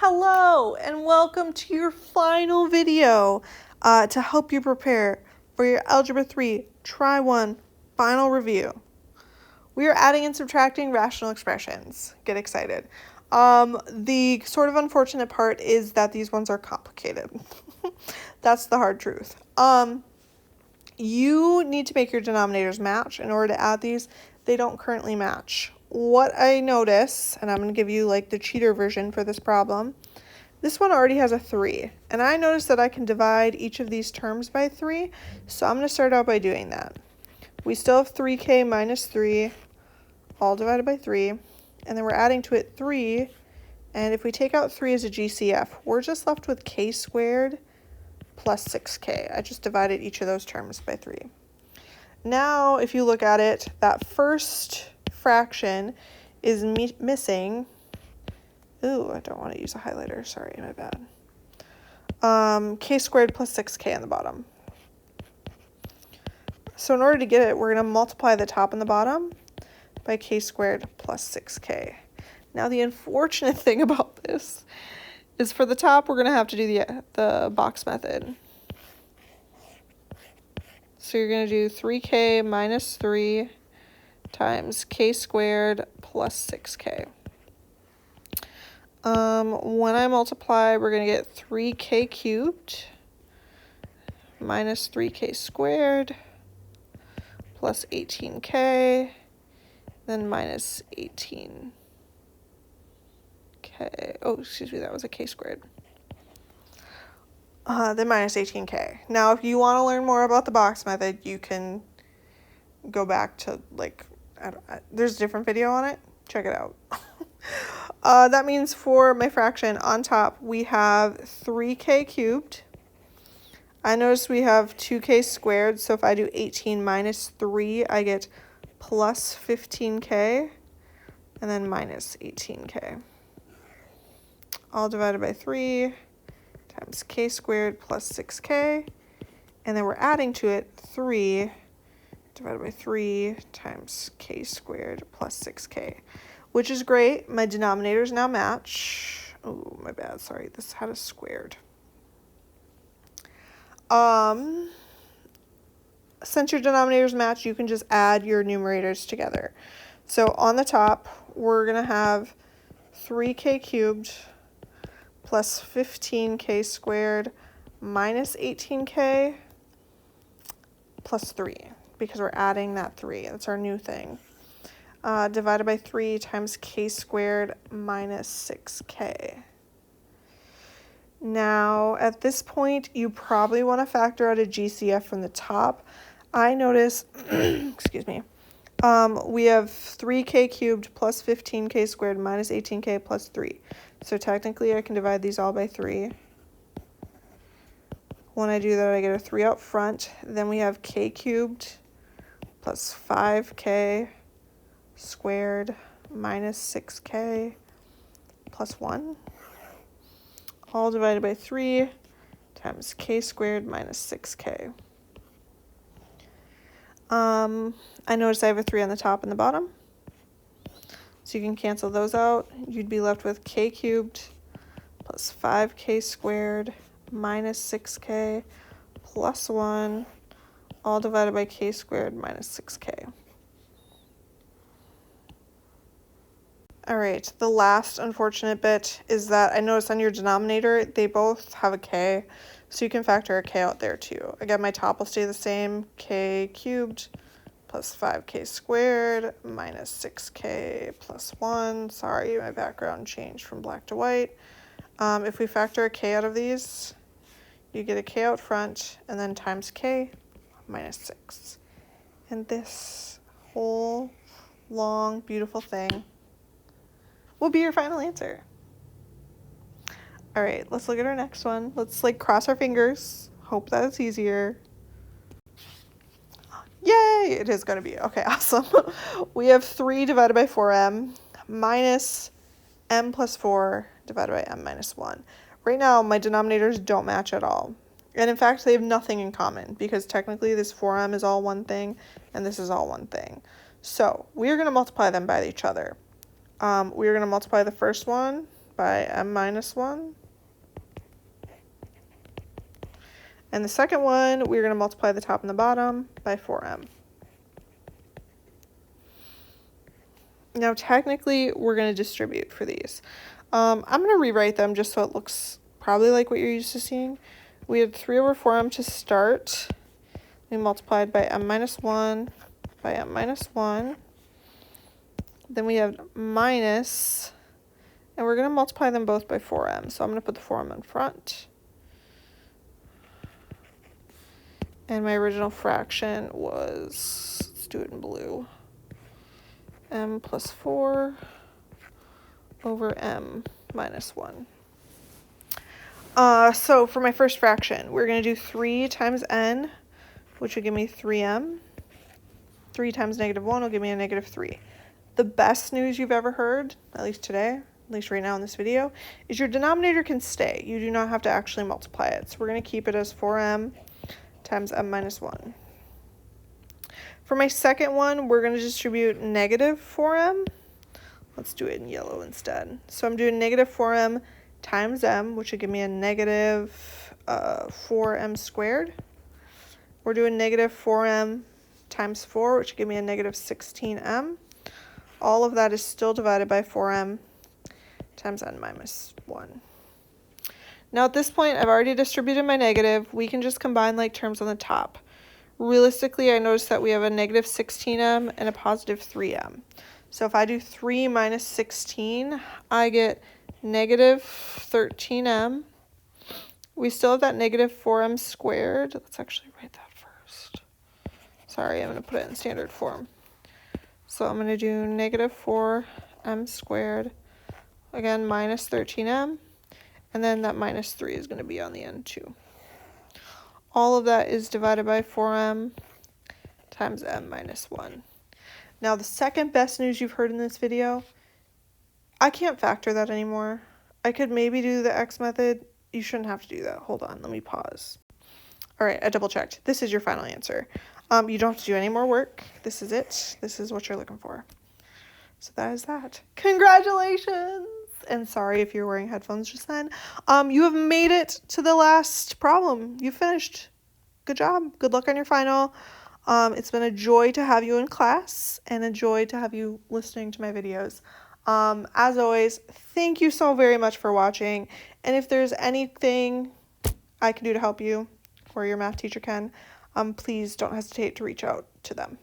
Hello and welcome to your final video to help you prepare for your Algebra 3 Try 1 final review. We are adding and subtracting rational expressions. Get excited. The sort of unfortunate part is that these ones are complicated. That's the hard truth. You need to make your denominators match in order to add these. They don't currently match. What I notice, and I'm going to give you like the cheater version for this problem, this one already has a 3, and I notice that I can divide each of these terms by 3, so I'm going to start out by doing that. We still have 3k minus 3, all divided by 3, and then we're adding to it 3, and if we take out 3 as a GCF, we're just left with k squared plus 6k. I just divided each of those terms by 3. Now, if you look at it, that first fraction is missing. Ooh, I don't want to use a highlighter. Sorry, my bad. K squared plus 6k on the bottom. So in order to get it, we're going to multiply the top and the bottom by k squared plus 6k. Now, the unfortunate thing about this is for the top, we're going to have to do the box method. So you're going to do 3k minus 3 times k squared plus 6k. When I multiply, we're going to get 3k cubed minus 3k squared plus 18k, then minus 18k. Oh, excuse me, that was a k squared. Then minus 18k. Now, if you want to learn more about the box method, you can go back to, there's a different video on it. Check it out. That means for my fraction on top, we have 3k cubed. I notice we have 2k squared, so if I do 18 minus 3, I get plus 15k, and then minus 18k. All divided by 3 times k squared plus 6k, and then we're adding to it 3 divided by 3 times k squared plus 6k. Which is great. My denominators now match. Oh, my bad. Sorry, this had a squared. Since your denominators match, you can just add your numerators together. So on the top, we're going to have 3k cubed plus 15k squared minus 18k plus 3, because we're adding that 3. That's our new thing. Divided by 3 times k squared minus 6k. Now, at this point, you probably want to factor out a GCF from the top. I notice, excuse me, we have 3k cubed plus 15k squared minus 18k plus 3. So technically, I can divide these all by 3. When I do that, I get a 3 out front. Then we have k cubed plus 5k squared minus 6k plus 1, all divided by 3 times k squared minus 6k. I notice I have a 3 on the top and the bottom, so you can cancel those out. You'd be left with k cubed plus 5k squared minus 6k plus 1, all divided by k squared minus 6k. All right, the last unfortunate bit is that I noticed on your denominator, they both have a k, so you can factor a k out there too. Again, my top will stay the same, k cubed plus 5k squared minus 6k plus 1. Sorry, my background changed from black to white. If we factor a k out of these, you get a k out front, and then times k minus 6. And this whole long, beautiful thing will be your final answer. All right, let's look at our next one. Let's cross our fingers. Hope that it's easier. Yay, it is going to be. Okay, awesome. We have 3 divided by 4m minus m plus 4 divided by m minus 1. Right now, my denominators don't match at all. And in fact, they have nothing in common, because technically this 4m is all one thing and this is all one thing. So we are going to multiply them by each other. We are going to multiply the first one by m minus 1. And the second one, we're going to multiply the top and the bottom by 4m. Now, technically, we're going to distribute for these. I'm going to rewrite them just so it looks probably like what you're used to seeing. We had 3 over 4m to start. We multiplied by m minus 1 by m minus 1. Then we have minus, and we're going to multiply them both by 4m. So I'm going to put the 4m in front. And my original fraction was, let's do it in blue, m plus 4 over m minus 1. So for my first fraction, we're going to do 3 times n, which will give me 3m. 3 times negative 1 will give me a negative 3. The best news you've ever heard, at least today, at least right now in this video, is your denominator can stay. You do not have to actually multiply it. So we're going to keep it as 4m times m minus 1. For my second one, we're going to distribute negative 4m. Let's do it in yellow instead. So I'm doing negative 4m times m, which would give me a negative 4m squared. We're doing negative 4m times 4, which would give me a negative 16m. All of that is still divided by 4m times n minus 1. Now at this point, I've already distributed my negative. We can just combine like terms on the top. Realistically, I noticed that we have a negative 16m and a positive 3m. So if I do 3 minus 16, I get negative 13m. We still have that negative 4m squared. Let's actually write that first. Sorry, I'm going to put it in standard form. So I'm going to do negative 4m squared, again, minus 13m, and then that minus 3 is going to be on the end too. All of that is divided by 4m times m minus 1. Now the second best news you've heard in this video, I can't factor that anymore. I could maybe do the x method. You shouldn't have to do that. Hold on, let me pause. All right, I double checked. This is your final answer. You don't have to do any more work. This is it. This is what you're looking for. So that is that. Congratulations! And sorry if you're wearing headphones just then. You have made it to the last problem. You finished. Good job. Good luck on your final. It's been a joy to have you in class and a joy to have you listening to my videos. As always, thank you so very much for watching. And if there's anything I can do to help you, or your math teacher can, please don't hesitate to reach out to them.